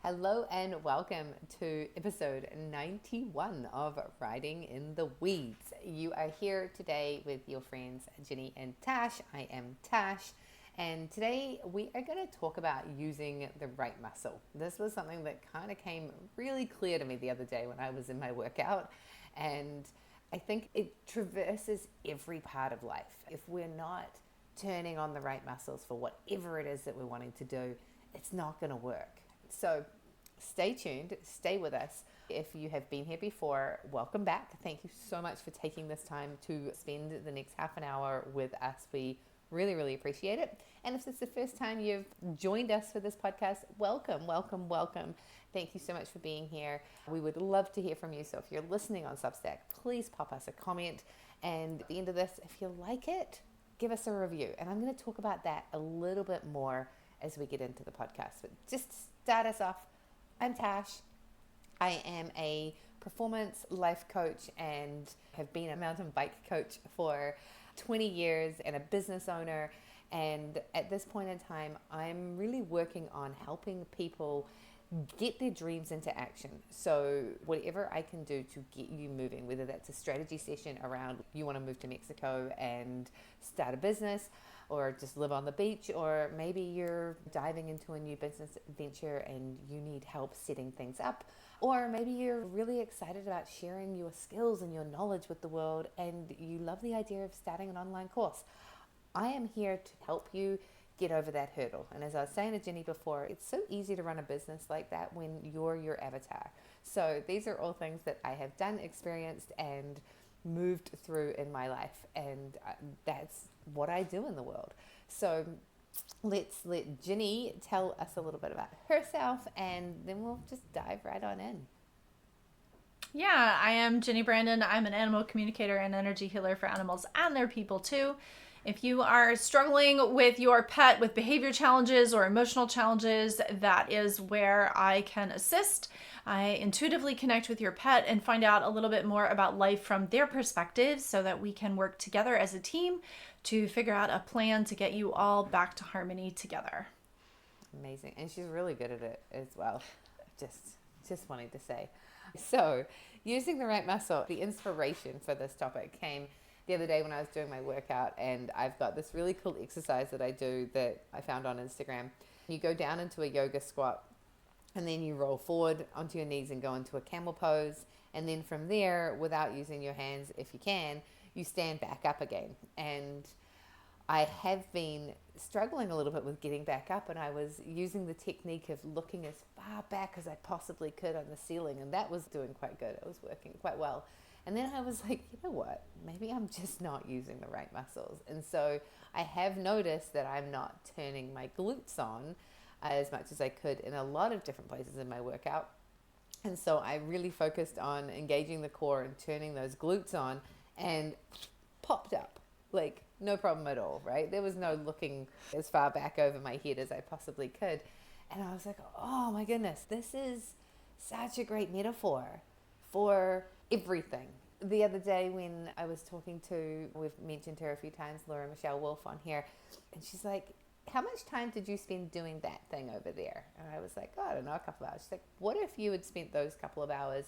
Hello and welcome to episode 91 of Riding in the Weeds. You are here today with your friends Ginny and Tash. I am Tash, and today we are going to talk about using the right muscle. This was something that kind of came really clear to me the other day when I was in my workout, and I think it traverses every part of life. If we're not turning on the right muscles for whatever it is that we're wanting to do, it's not going to work. So stay tuned, stay with us. If you have been here before, welcome back. Thank you so much for taking this time to spend the next half an hour with us. We really, really appreciate it. And if it's the first time you've joined us for this podcast, welcome. Thank you so much for being here. We would love to hear from you. So if you're listening on Substack, please pop us a comment. And at the end of this, if you like it, give us a review. And I'm going to talk about that a little bit more as we get into the podcast. But just to start us off, I'm Tash. I am a performance life coach and have been a mountain bike coach for 20 years and a business owner. And at this point in time, I'm really working on helping people get their dreams into action. So whatever I can do to get you moving, whether that's a strategy session around you want to move to Mexico and start a business, or just live on the beach, or maybe you're diving into a new business venture and you need help setting things up, or maybe you're really excited about sharing your skills and your knowledge with the world and you love the idea of starting an online course. I am here to help you get over that hurdle. And as I was saying to Jenny before, it's so easy to run a business like that when you're your avatar. So these are all things that I have done, experienced, and moved through in my life, and that's what I do in the world. So let's let Ginny tell us a little bit about herself, and then we'll just dive right on in. Yeah, I am Ginny Brandon. I'm an animal communicator and energy healer for animals and their people too. If you are struggling with your pet with behavior challenges or emotional challenges, that is where I can assist. I intuitively connect with your pet and find out a little bit more about life from their perspective so that we can work together as a team to figure out a plan to get you all back to harmony together. Amazing. And she's really good at it as well. Just wanted to say. So, using the right muscle, the inspiration for this topic came the other day when I was doing my workout, and I've got this really cool exercise that I do that I found on Instagram. You go down into a yoga squat, and then you roll forward onto your knees and go into a camel pose. And then from there, without using your hands, if you can, you stand back up again. And I have been struggling a little bit with getting back up, and I was using the technique of looking as far back as I possibly could on the ceiling, and that was doing quite good. It was working quite well. And then I was like, you know what? Maybe I'm just not using the right muscles. And so I have noticed that I'm not turning my glutes on as much as I could in a lot of different places in my workout. And so I really focused on engaging the core and turning those glutes on, and popped up. Like, no problem at all, right? There was no looking as far back over my head as I possibly could. And I was like, oh my goodness, this is such a great metaphor for everything. The other day when I was talking to, we've mentioned her a few times, Laura Michelle Wolf on here, and she's like, how much time did you spend doing that thing over there? And I was like, oh, I don't know, a couple of hours. She's like, what if you had spent those couple of hours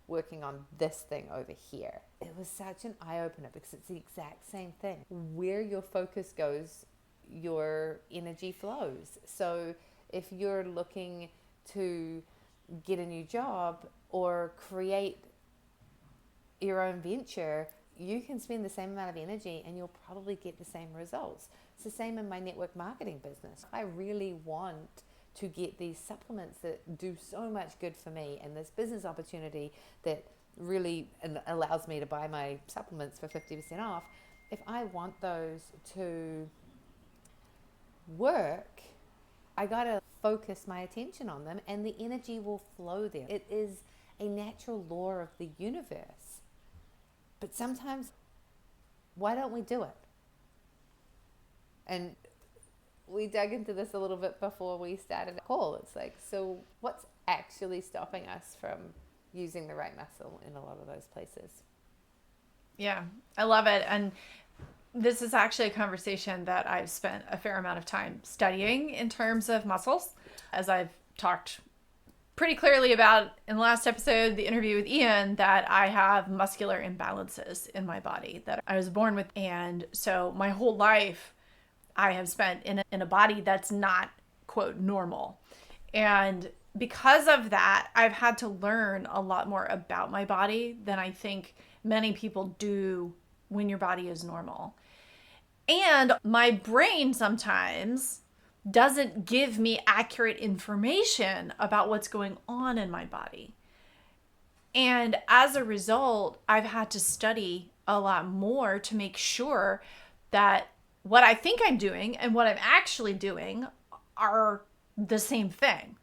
working on this thing over here? It was such an eye-opener because it's the exact same thing. Where your focus goes, your energy flows. So if you're looking to get a new job or create your own venture, you can spend the same amount of energy and you'll probably get the same results. It's the same in my network marketing business. I really want to get these supplements that do so much good for me, and this business opportunity that really allows me to buy my supplements for 50% off. If I want those to work, I gotta focus my attention on them, and the energy will flow there. It is a natural law of the universe. But sometimes, why don't we do it? And we dug into this a little bit before we started the call. It's like, so what's actually stopping us from using the right muscle in a lot of those places? Yeah, I love it. And this is actually a conversation that I've spent a fair amount of time studying in terms of muscles. As I've talked pretty clearly about in the last episode, the interview with Ian, that I have muscular imbalances in my body that I was born with. And so my whole life I have spent in a body that's not, quote, normal. And because of that, I've had to learn a lot more about my body than I think many people do when your body is normal. And my brain sometimes doesn't give me accurate information about what's going on in my body. And as a result, I've had to study a lot more to make sure that what I think I'm doing and what I'm actually doing are the same thing.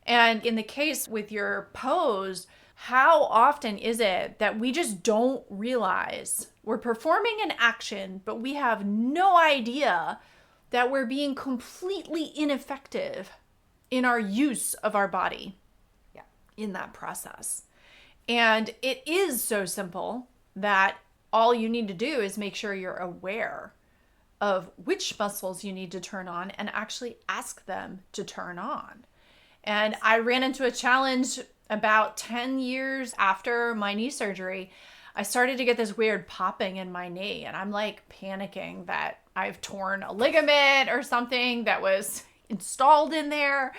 And in the case with your pose, how often is it that we just don't realize we're performing an action, but we have no idea that we're being completely ineffective in our use of our body in that process? And it is so simple that all you need to do is make sure you're aware of which muscles you need to turn on and actually ask them to turn on. And I ran into a challenge about 10 years after my knee surgery. I started to get this weird popping in my knee, and I'm like panicking that I've torn a ligament or something that was installed in there.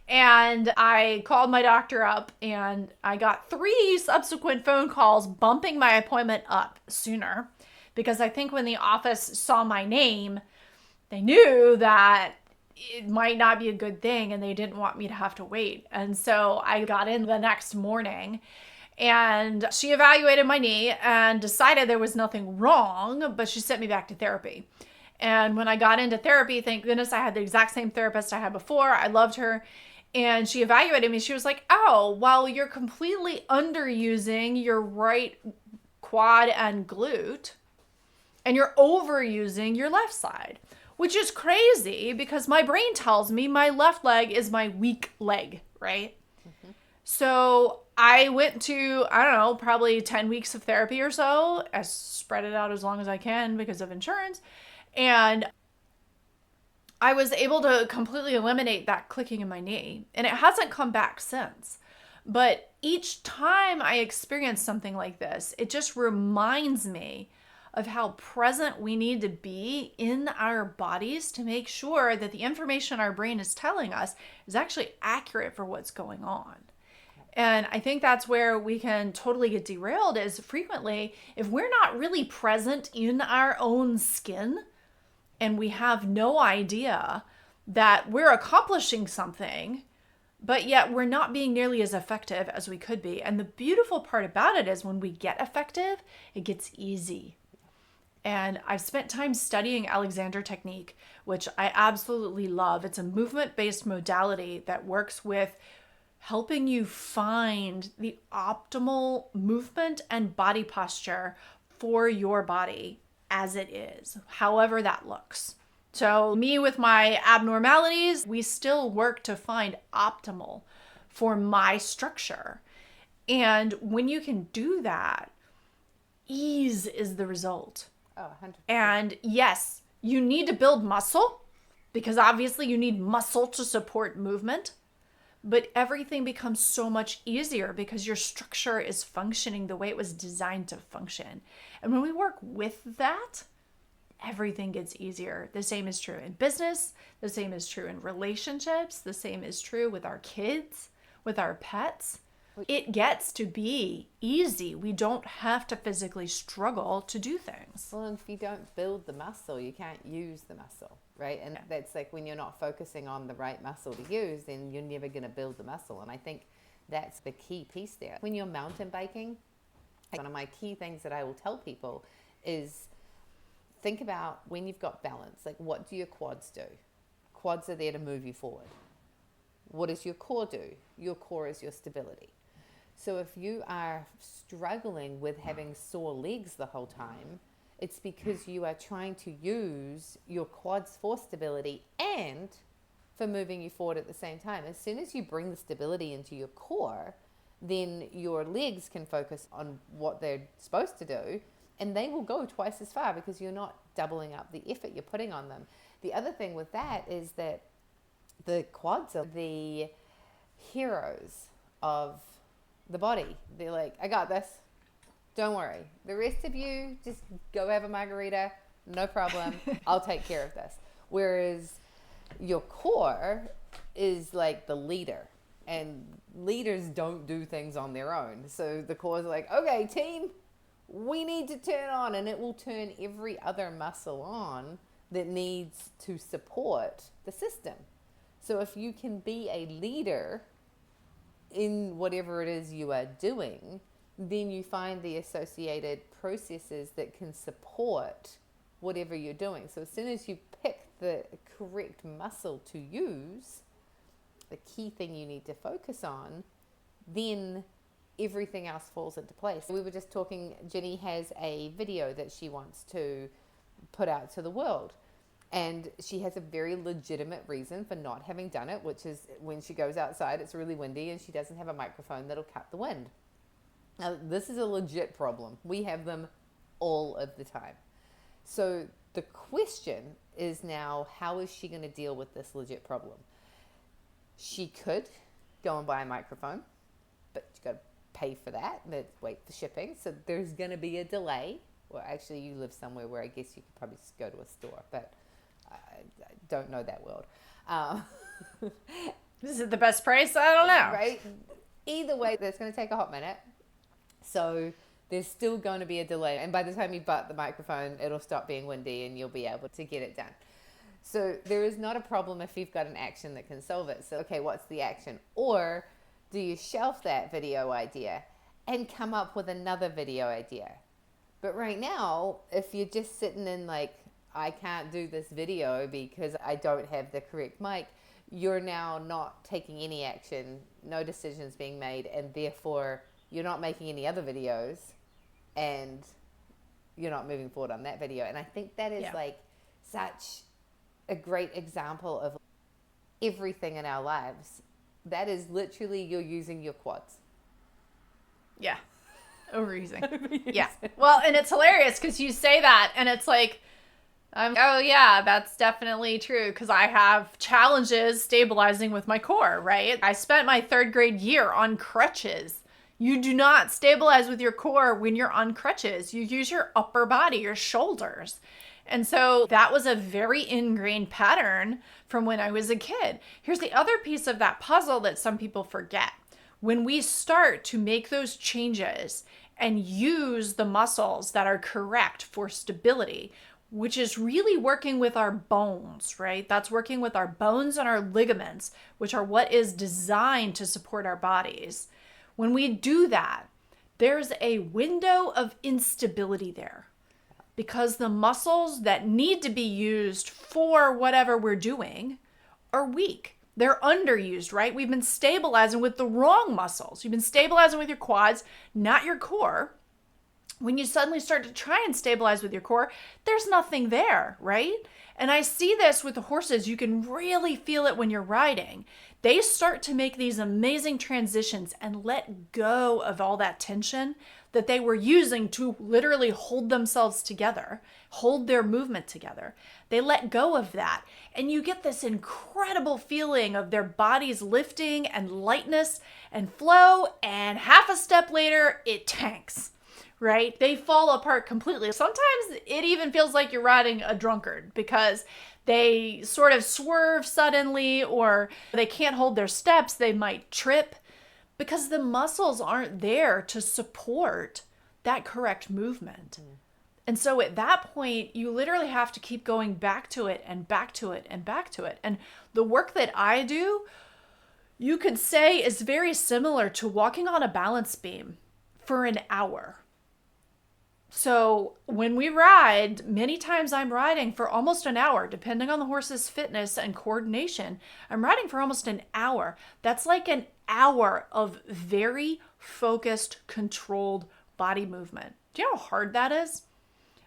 And I called my doctor up, and I got 3 subsequent phone calls bumping my appointment up sooner, because I think when the office saw my name, they knew that it might not be a good thing and they didn't want me to have to wait. And so I got in the next morning, and she evaluated my knee and decided there was nothing wrong, but she sent me back to therapy. And when I got into therapy, thank goodness I had the exact same therapist I had before. I loved her. And she evaluated me. She was like, oh, well, you're completely underusing your right quad and glute, and you're overusing your left side, which is crazy because my brain tells me my left leg is my weak leg, right? Mm-hmm. So I went to, I don't know, probably 10 weeks of therapy or so. I spread it out as long as I can because of insurance. And I was able to completely eliminate that clicking in my knee. And it hasn't come back since. But each time I experience something like this, it just reminds me of how present we need to be in our bodies to make sure that the information our brain is telling us is actually accurate for what's going on. And I think that's where we can totally get derailed, is frequently if we're not really present in our own skin and we have no idea that we're accomplishing something, but yet we're not being nearly as effective as we could be. And the beautiful part about it is when we get effective, it gets easy. And I've spent time studying Alexander technique, which I absolutely love. It's a movement-based modality that works with helping you find the optimal movement and body posture for your body as it is, however that looks. So me with my abnormalities, we still work to find optimal for my structure. And when you can do that, ease is the result. Oh, 100%. And yes, you need to build muscle because obviously you need muscle to support movement, but everything becomes so much easier because your structure is functioning the way it was designed to function. And when we work with that, everything gets easier. The same is true in business. The same is true in relationships. The same is true with our kids, with our pets. It gets to be easy. We don't have to physically struggle to do things. Well, and if you don't build the muscle, you can't use the muscle, right? And that's like when you're not focusing on the right muscle to use, then you're never going to build the muscle. And I think that's the key piece there. When you're mountain biking, one of my key things that I will tell people is think about when you've got balance, like what do your quads do? Quads are there to move you forward. What does your core do? Your core is your stability. So if you are struggling with having sore legs the whole time, it's because you are trying to use your quads for stability and for moving you forward at the same time. As soon as you bring the stability into your core, then your legs can focus on what they're supposed to do, and they will go twice as far because you're not doubling up the effort you're putting on them. The other thing with that is that the quads are the heroes of the body. They're like, I got this. Don't worry. The rest of you, just go have a margarita. No problem. I'll take care of this. Whereas your core is like the leader. And leaders don't do things on their own. So the core is like, okay, team, we need to turn on. And it will turn every other muscle on that needs to support the system. So if you can be a leader in whatever it is you are doing, then you find the associated processes that can support whatever you're doing. So as soon as you pick the correct muscle to use, the key thing you need to focus on, then everything else falls into place. We were just talking, Jenny has a video that she wants to put out to the world. And she has a very legitimate reason for not having done it, which is when she goes outside, it's really windy and she doesn't have a microphone that'll cut the wind. Now, this is a legit problem. We have them all of the time. So the question is now, how is she going to deal with this legit problem? She could go and buy a microphone, but you got to pay for that. Let's wait for shipping. So there's going to be a delay. Well, actually, you live somewhere where I guess you could probably just go to a store, but I don't know that world. Is it the best price? I don't know. Right? Either way, that's going to take a hot minute. So there's still going to be a delay. And by the time you butt the microphone, it'll stop being windy and you'll be able to get it done. So there is not a problem if you've got an action that can solve it. So, okay, what's the action? Or do you shelf that video idea and come up with another video idea? But right now, if you're just sitting in like, I can't do this video because I don't have the correct mic, you're now not taking any action, no decisions being made, and therefore you're not making any other videos and you're not moving forward on that video. And I think that is like such a great example of everything in our lives. That is literally, you're using your quads. Yeah. Overusing. Yeah. Well, and it's hilarious because you say that and it's like, oh yeah, that's definitely true because I have challenges stabilizing with my core, right? I spent my 3rd grade year on crutches. You do not stabilize with your core when you're on crutches. You use your upper body, your shoulders. And so that was a very ingrained pattern from when I was a kid. Here's the other piece of that puzzle that some people forget. When we start to make those changes and use the muscles that are correct for stability, which is really working with our bones, right? That's working with our bones and our ligaments, which are what is designed to support our bodies. When we do that, there's a window of instability there because the muscles that need to be used for whatever we're doing are weak. They're underused, right? We've been stabilizing with the wrong muscles. You've been stabilizing with your quads, not your core. When you suddenly start to try and stabilize with your core, there's nothing there, right? And I see this with the horses. You can really feel it when you're riding. They start to make these amazing transitions and let go of all that tension that they were using to literally hold themselves together, hold their movement together. They let go of that. And you get this incredible feeling of their bodies lifting and lightness and flow. And half a step later, it tanks. Right? They fall apart completely. Sometimes it even feels like you're riding a drunkard because they sort of swerve suddenly or they can't hold their steps. They might trip because the muscles aren't there to support that correct movement. And so at that point, you literally have to keep going back to it and back to it and back to it. And the work that I do, you could say is very similar to walking on a balance beam for an hour. So when we ride, many times I'm riding for almost an hour, depending on the horse's fitness and coordination. I'm riding for almost an hour. That's like an hour of very focused, controlled body movement. Do you know how hard that is?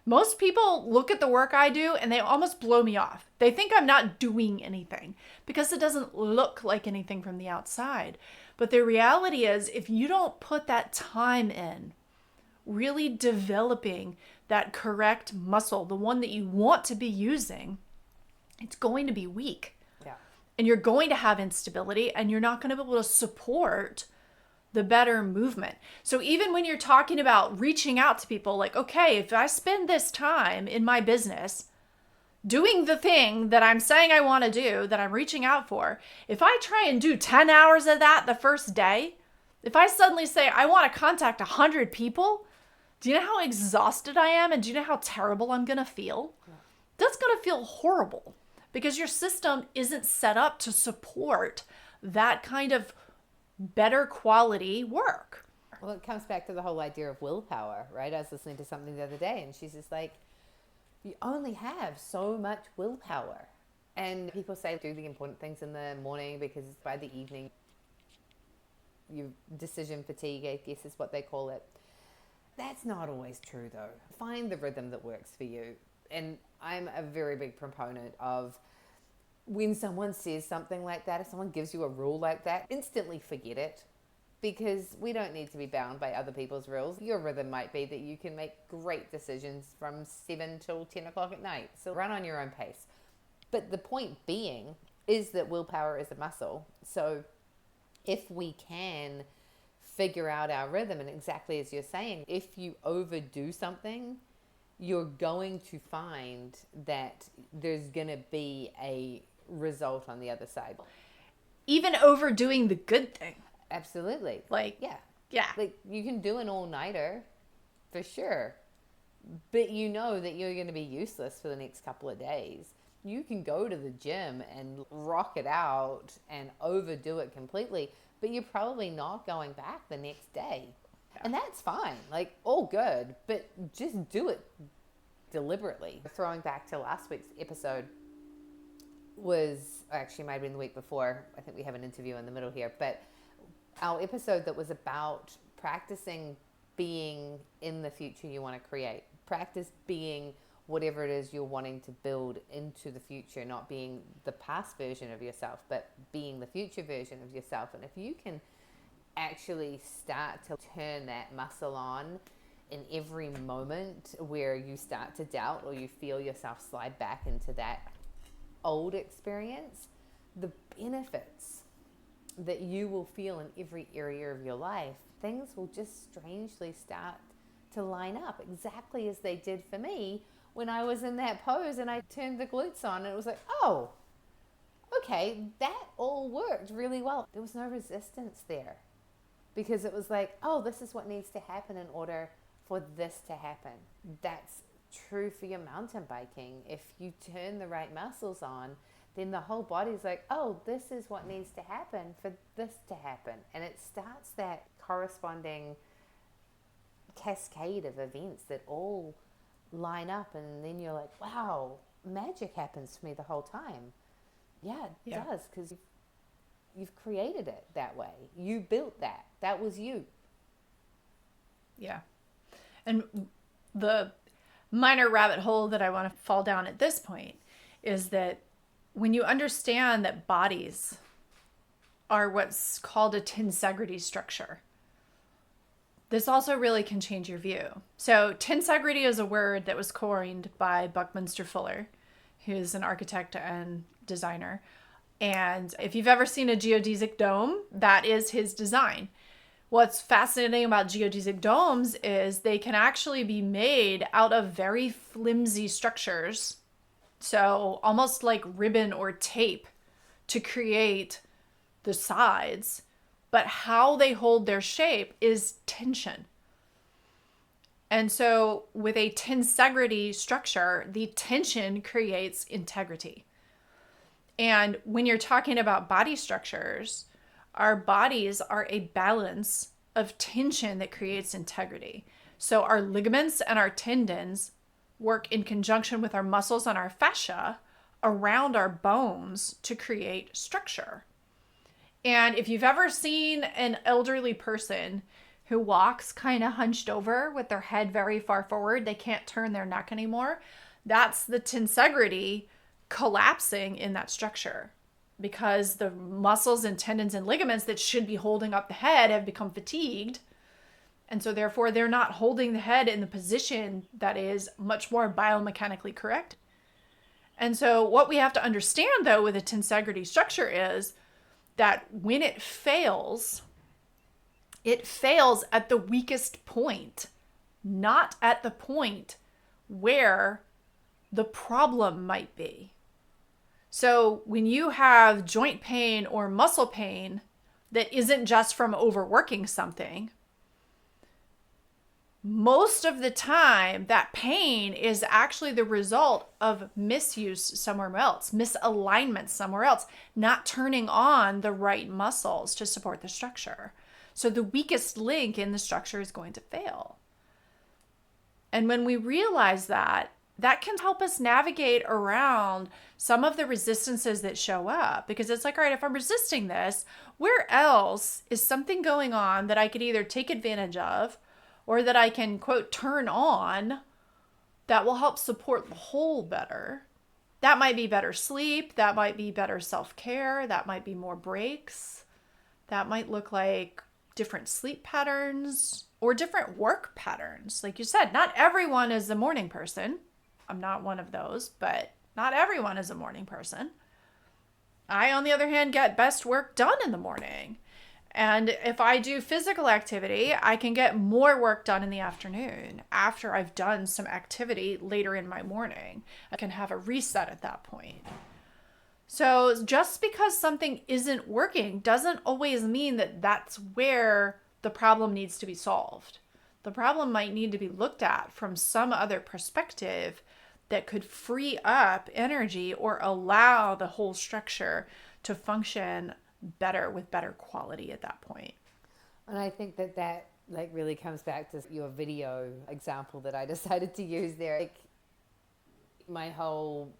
Most people look at the work I do and they almost blow me off. They think I'm not doing anything because it doesn't look like anything from the outside. But the reality is, if you don't put that time in, really developing that correct muscle, the one that you want to be using, it's going to be weak. Yeah. and you're going to have instability, and you're not going to be able to support the better movement. So even when you're talking about reaching out to people, like, okay, if I spend this time in my business doing the thing that I'm saying I want to do, that I'm reaching out for, if I try and do 10 hours of that the first day, if I suddenly say I want to contact 100 people, do you know how exhausted I am? And do you know how terrible I'm going to feel? That's going to feel horrible because your system isn't set up to support that kind of better quality work. Well, it comes back to the whole idea of willpower, right? I was listening to something the other day, and she's just like, you only have so much willpower. And people say do the important things in the morning because by the evening, you decision fatigue, I guess is what they call it. That's not always true, though. Find the rhythm that works for you. And I'm a very big proponent of when someone says something like that, if someone gives you a rule like that, instantly forget it. Because we don't need to be bound by other people's rules. Your rhythm might be that you can make great decisions from 7 till 10 o'clock at night. So run on your own pace. But the point being is that willpower is a muscle. So if we can figure out our rhythm, and exactly as you're saying, if you overdo something, you're going to find that there's going to be a result on the other side. Even overdoing the good thing. Absolutely. Yeah. Like you can do an all-nighter for sure, but you know that you're going to be useless for the next couple of days. You can go to the gym and rock it out and overdo it completely, but you're probably not going back the next day. And that's fine. Like, all good, but just do it deliberately. Throwing back to last week's episode was, actually might have been the week before. I think we have an interview in the middle here, but our episode that was about practicing being in the future you want to create. Practice being whatever it is you're wanting to build into the future, not being the past version of yourself, but being the future version of yourself. And if you can actually start to turn that muscle on in every moment where you start to doubt or you feel yourself slide back into that old experience, the benefits that you will feel in every area of your life, things will just strangely start to line up exactly as they did for me when I was in that pose and I turned the glutes on, and it was like, oh, okay, that all worked really well. There was no resistance there because it was like, oh, this is what needs to happen in order for this to happen. That's true for your mountain biking. If you turn the right muscles on, then the whole body's like, oh, this is what needs to happen for this to happen. And it starts that corresponding cascade of events that all line up. And then you're like, wow, magic happens for me the whole time. Yeah, it does, because you've created it that way. You built that. That was you. Yeah. And the minor rabbit hole that I want to fall down at this point is that when you understand that bodies are what's called a tensegrity structure, this also really can change your view. So tensegrity is a word that was coined by Buckminster Fuller, who's an architect and designer. And if you've ever seen a geodesic dome, that is his design. What's fascinating about geodesic domes is they can actually be made out of very flimsy structures. So almost like ribbon or tape to create the sides. But how they hold their shape is tension. And so with a tensegrity structure, the tension creates integrity. And when you're talking about body structures, our bodies are a balance of tension that creates integrity. So our ligaments and our tendons work in conjunction with our muscles and our fascia around our bones to create structure. And if you've ever seen an elderly person who walks kind of hunched over with their head very far forward, they can't turn their neck anymore, that's the tensegrity collapsing in that structure, because the muscles and tendons and ligaments that should be holding up the head have become fatigued. And so therefore they're not holding the head in the position that is much more biomechanically correct. And so what we have to understand, though, with a tensegrity structure is that when it fails at the weakest point, not at the point where the problem might be. So when you have joint pain or muscle pain that isn't just from overworking something, most of the time that pain is actually the result of misuse somewhere else, misalignment somewhere else, not turning on the right muscles to support the structure. So the weakest link in the structure is going to fail. And when we realize that, that can help us navigate around some of the resistances that show up, because it's like, all right, if I'm resisting this, where else is something going on that I could either take advantage of or that I can, quote, turn on that will help support the whole better? That might be better sleep. That might be better self-care. That might be more breaks. That might look like different sleep patterns or different work patterns. Like you said, not everyone is a morning person. I'm not one of those, but not everyone is a morning person. I, on the other hand, get best work done in the morning. And if I do physical activity, I can get more work done in the afternoon after I've done some activity later in my morning. I can have a reset at that point. So just because something isn't working doesn't always mean that that's where the problem needs to be solved. The problem might need to be looked at from some other perspective that could free up energy or allow the whole structure to function better with better quality at that point. And I think that like really comes back to your video example that I decided to use there. Like my whole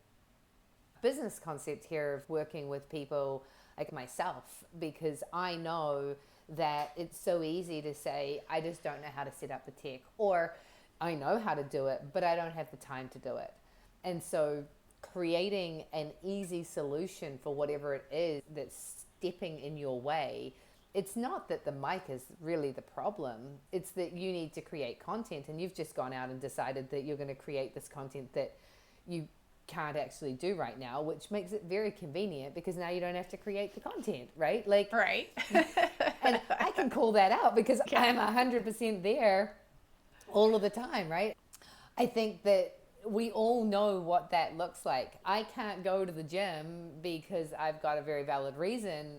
business concept here of working with people like myself, because I know that it's so easy to say, I just don't know how to set up the tech, or I know how to do it, but I don't have the time to do it. And so creating an easy solution for whatever it is that's stepping in your way, it's not that the mic is really the problem. It's that you need to create content, and you've just gone out and decided that you're going to create this content that you can't actually do right now, which makes it very convenient because now you don't have to create the content, right? Like, right. And I can call that out because I'm 100% there all of the time, right? I think that we all know what that looks like. I can't go to the gym because I've got a very valid reason,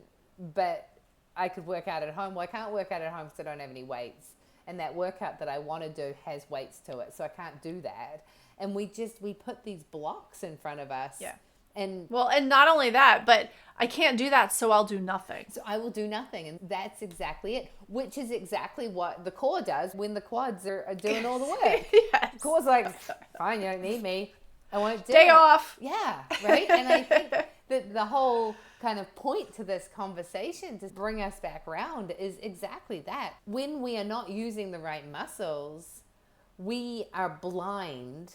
but I could work out at home. Well, I can't work out at home because I don't have any weights. And that workout that I want to do has weights to it, so I can't do that. And we put these blocks in front of us. Yeah. And well, and not only that, but I can't do that, so I'll do nothing. So I will do nothing. And that's exactly it, which is exactly what the core does when the quads are doing all the work. Yes. The core's like, fine, you don't need me. I won't do Day it. off. Yeah, right? And I think that the whole kind of point to this conversation to bring us back around is exactly that. When we are not using the right muscles, we are blind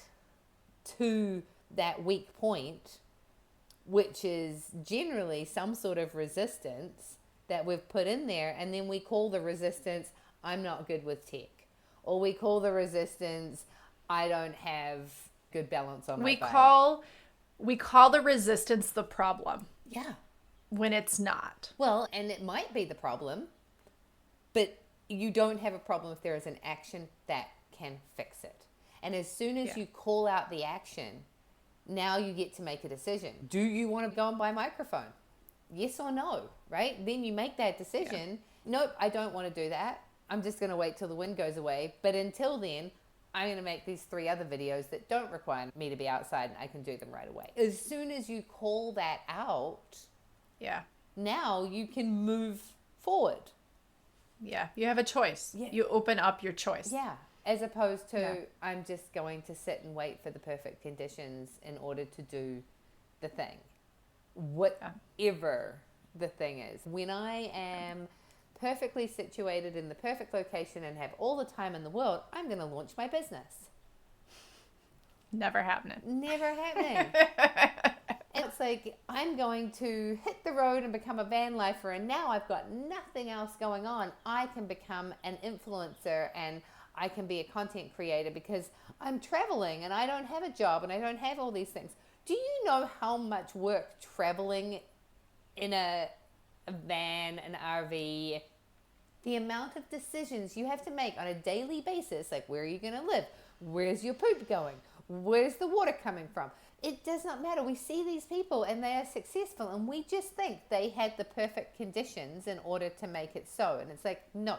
to that weak point, which is generally some sort of resistance that we've put in there. And then we call the resistance, I'm not good with tech. Or we call the resistance, I don't have good balance on my bike. We call the resistance the problem. Yeah. When it's not. Well, and it might be the problem, but you don't have a problem if there is an action that can fix it. And as soon as you call out the action, now you get to make a decision. Do you want to go and buy a microphone? Yes or no, right? Then you make that decision. Yeah. Nope, I don't want to do that. I'm just going to wait till the wind goes away. But until then, I'm going to make these 3 other videos that don't require me to be outside, and I can do them right away. As soon as you call that out, now you can move forward. Yeah, you have a choice. Yeah. You open up your choice. Yeah. As opposed to, I'm just going to sit and wait for the perfect conditions in order to do the thing. Whatever the thing is. When I am perfectly situated in the perfect location and have all the time in the world, I'm going to launch my business. Never happening. Never happening. It's like, I'm going to hit the road and become a van lifer, and now I've got nothing else going on. I can become an influencer, and I can be a content creator because I'm traveling and I don't have a job and I don't have all these things. Do you know how much work traveling in a van, an RV, the amount of decisions you have to make on a daily basis, like where are you going to live? Where's your poop going? Where's the water coming from? It does not matter. We see these people and they are successful and we just think they had the perfect conditions in order to make it so. And it's like, no.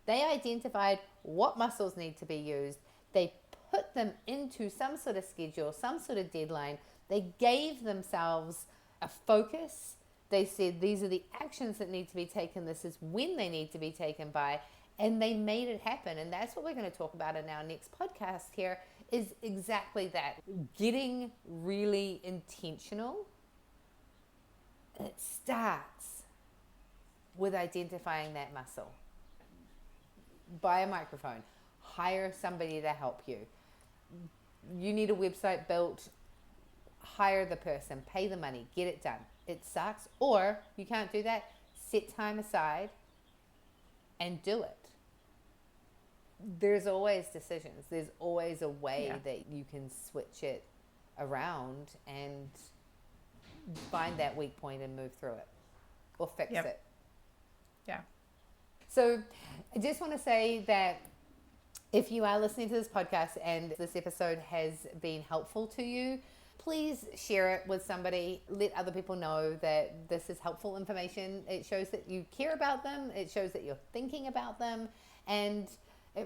They identified what muscles need to be used. They put them into some sort of schedule, some sort of deadline. They gave themselves a focus. They said, these are the actions that need to be taken. This is when they need to be taken by. And they made it happen. And that's what we're going to talk about in our next podcast here, is exactly that. Getting really intentional. And it starts with identifying that muscle. Buy a microphone. Hire somebody to help you. You need a website built. Hire the person. Pay the money. Get it done. It sucks. Or you can't do that. Set time aside and do it. There's always decisions. There's always a way that you can switch it around and find that weak point and move through it or fix it. Yeah. So I just want to say that if you are listening to this podcast and this episode has been helpful to you, please share it with somebody. Let other people know that this is helpful information. It shows that you care about them. It shows that you're thinking about them. And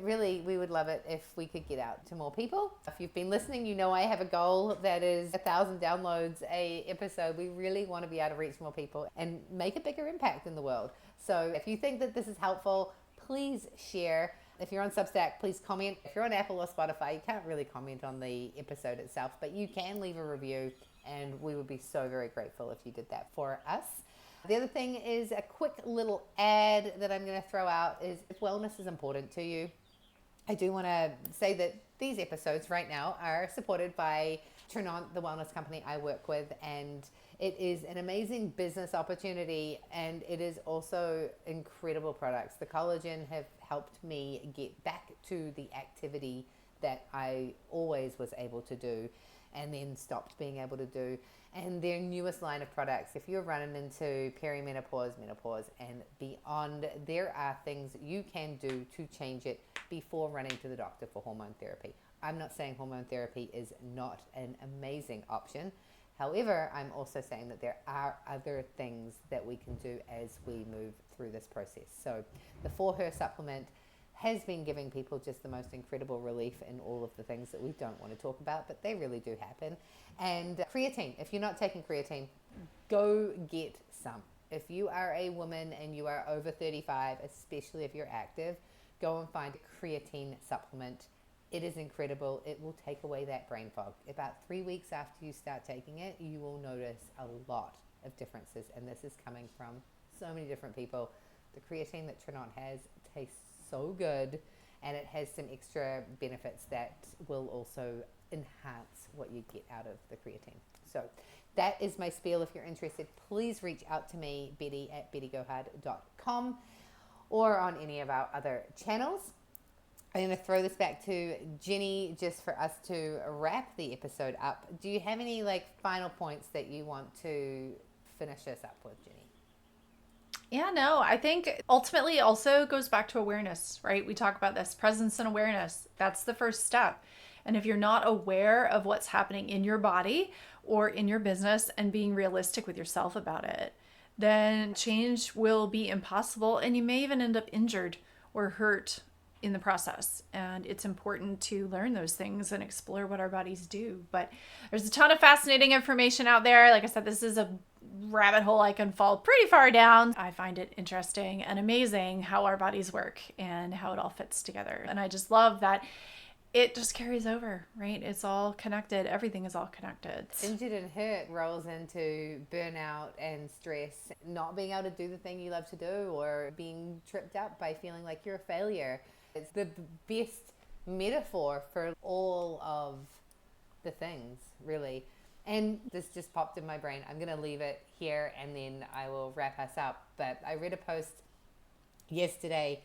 we would love it if we could get out to more people. If you've been listening, you know I have a goal that is 1,000 downloads a episode. We really want to be able to reach more people and make a bigger impact in the world. So if you think that this is helpful, please share. If you're on Substack, please comment. If you're on Apple or Spotify, you can't really comment on the episode itself, but you can leave a review, and we would be so very grateful if you did that for us. The other thing is a quick little ad that I'm going to throw out is if wellness is important to you. I do want to say that these episodes right now are supported by Trinont, the wellness company I work with, and it is an amazing business opportunity, and it is also incredible products. The collagen have helped me get back to the activity that I always was able to do and then stopped being able to do. And their newest line of products, if you're running into perimenopause, menopause, and beyond, there are things you can do to change it before running to the doctor for hormone therapy. I'm not saying hormone therapy is not an amazing option. However, I'm also saying that there are other things that we can do as we move through this process. So the For Her supplement has been giving people just the most incredible relief in all of the things that we don't want to talk about, but they really do happen. And creatine, if you're not taking creatine, go get some. If you are a woman and you are over 35, especially if you're active, go and find a creatine supplement. It is incredible. It will take away that brain fog. About 3 weeks after you start taking it, you will notice a lot of differences. And this is coming from so many different people. The creatine that Trinont has tastes so good, and it has some extra benefits that will also enhance what you get out of the creatine. So that is my spiel. If you're interested, please reach out to me, Betty at bettygohard.com, or on any of our other channels. I'm going to throw this back to Jenny just for us to wrap the episode up. Do you have any final points that you want to finish us up with, Jenny? Yeah, no, I think ultimately also goes back to awareness, right? We talk about this presence and awareness. That's the first step. And if you're not aware of what's happening in your body or in your business and being realistic with yourself about it, then change will be impossible, and you may even end up injured or hurt in the process. And it's important to learn those things and explore what our bodies do. But there's a ton of fascinating information out there. Like I said, this is a rabbit hole I can fall pretty far down. I find it interesting and amazing how our bodies work and how it all fits together. And I just love that it just carries over, right? It's all connected. Everything is all connected. Injured and hurt rolls into burnout and stress, not being able to do the thing you love to do, or being tripped up by feeling like you're a failure. It's the best metaphor for all of the things, really. And this just popped in my brain. I'm going to leave it here and then I will wrap us up. But I read a post yesterday,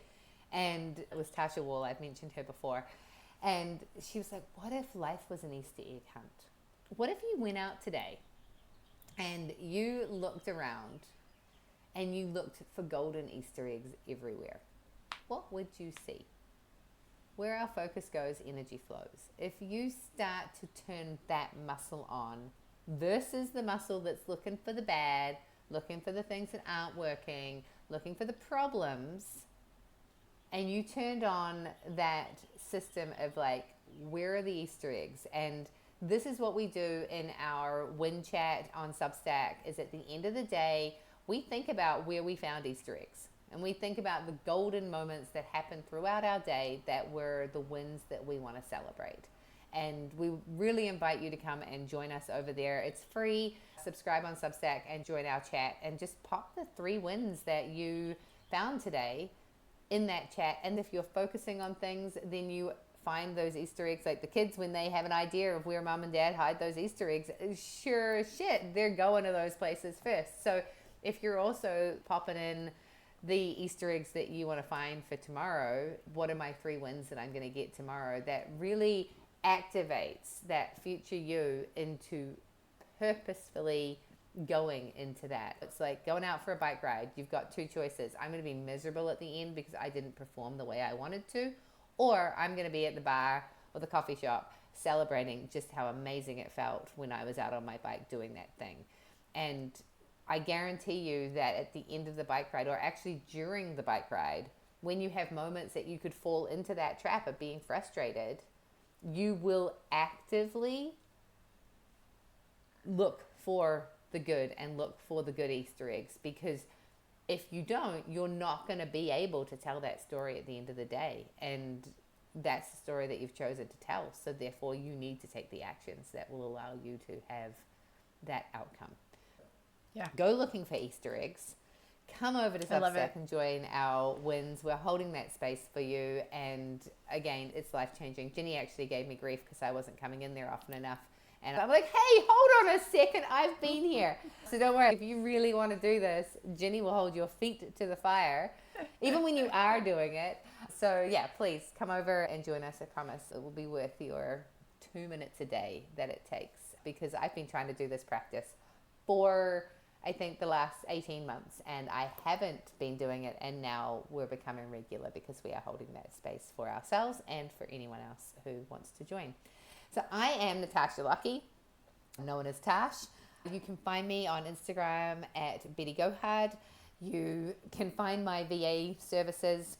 and it was Tasha Wall. I've mentioned her before. And she was like, what if life was an Easter egg hunt? What if you went out today and you looked around and you looked for golden Easter eggs everywhere? What would you see? Where our focus goes, energy flows. If you start to turn that muscle on versus the muscle that's looking for the bad, looking for the things that aren't working, looking for the problems, and you turned on that system of like, where are the Easter eggs? And this is what we do in our win chat on Substack, is at the end of the day, we think about where we found Easter eggs. And we think about the golden moments that happened throughout our day that were the wins that we want to celebrate. And we really invite you to come and join us over there. It's free. Subscribe on Substack and join our chat, and just pop the 3 wins that you found today in that chat. And if you're focusing on things, then you find those Easter eggs. Like the kids, when they have an idea of where mom and dad hide those Easter eggs, sure as shit, they're going to those places first. So if you're also popping in the Easter eggs that you want to find for tomorrow, what are my 3 wins that I'm going to get tomorrow, that really activates that future you into purposefully going into that. It's like going out for a bike ride. You've got 2 choices. I'm going to be miserable at the end because I didn't perform the way I wanted to, or I'm going to be at the bar or the coffee shop celebrating just how amazing it felt when I was out on my bike doing that thing. And I guarantee you that at the end of the bike ride, or actually during the bike ride, when you have moments that you could fall into that trap of being frustrated, you will actively look for the good and look for the good Easter eggs. Because if you don't, you're not going to be able to tell that story at the end of the day. And that's the story that you've chosen to tell. So therefore, you need to take the actions that will allow you to have that outcome. Yeah. Go looking for Easter eggs. Come over to Substack and join our wins. We're holding that space for you. And again, it's life-changing. Jenny actually gave me grief because I wasn't coming in there often enough. And I'm like, hey, hold on a second. I've been here. So don't worry. If you really want to do this, Jenny will hold your feet to the fire, even when you are doing it. So yeah, please come over and join us. I promise it will be worth your 2 minutes a day that it takes, because I've been trying to do this practice for, I think, the last 18 months, and I haven't been doing it, and now we're becoming regular because we are holding that space for ourselves and for anyone else who wants to join. So I am Natasha Lucky, known as Tash. You can find me on Instagram at Betty Gohard. You can find my VA services,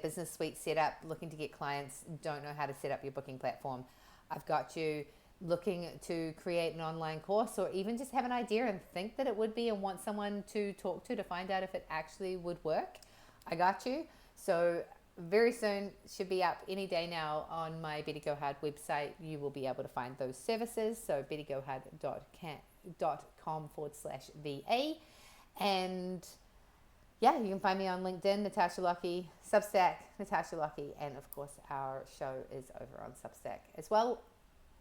business suite setup, looking to get clients, don't know how to set up your booking platform. I've got you looking to create an online course, or even just have an idea and think that it would be and want someone to talk to find out if it actually would work. I got you. So very soon, should be up any day now on my Betty Gohard website. You will be able to find those services. So bettygohard.com/VA. And yeah, you can find me on LinkedIn, Natasha Lucky, Substack, Natasha Lucky, and of course our show is over on Substack as well.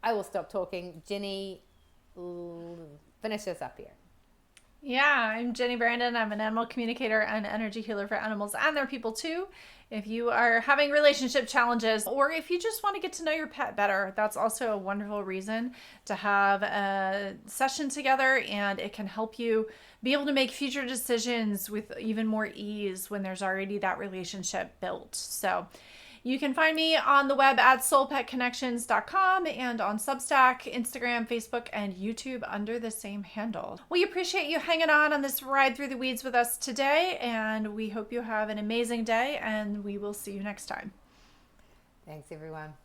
I will stop talking. Jenny, finish us up here. Yeah, I'm Jenny Brandon. I'm an animal communicator and energy healer for animals and their people too. If you are having relationship challenges, or if you just want to get to know your pet better, that's also a wonderful reason to have a session together, and it can help you be able to make future decisions with even more ease when there's already that relationship built. So you can find me on the web at soulpetconnections.com and on Substack, Instagram, Facebook, and YouTube under the same handle. We appreciate you hanging on this ride through the weeds with us today, and we hope you have an amazing day, and we will see you next time. Thanks, everyone.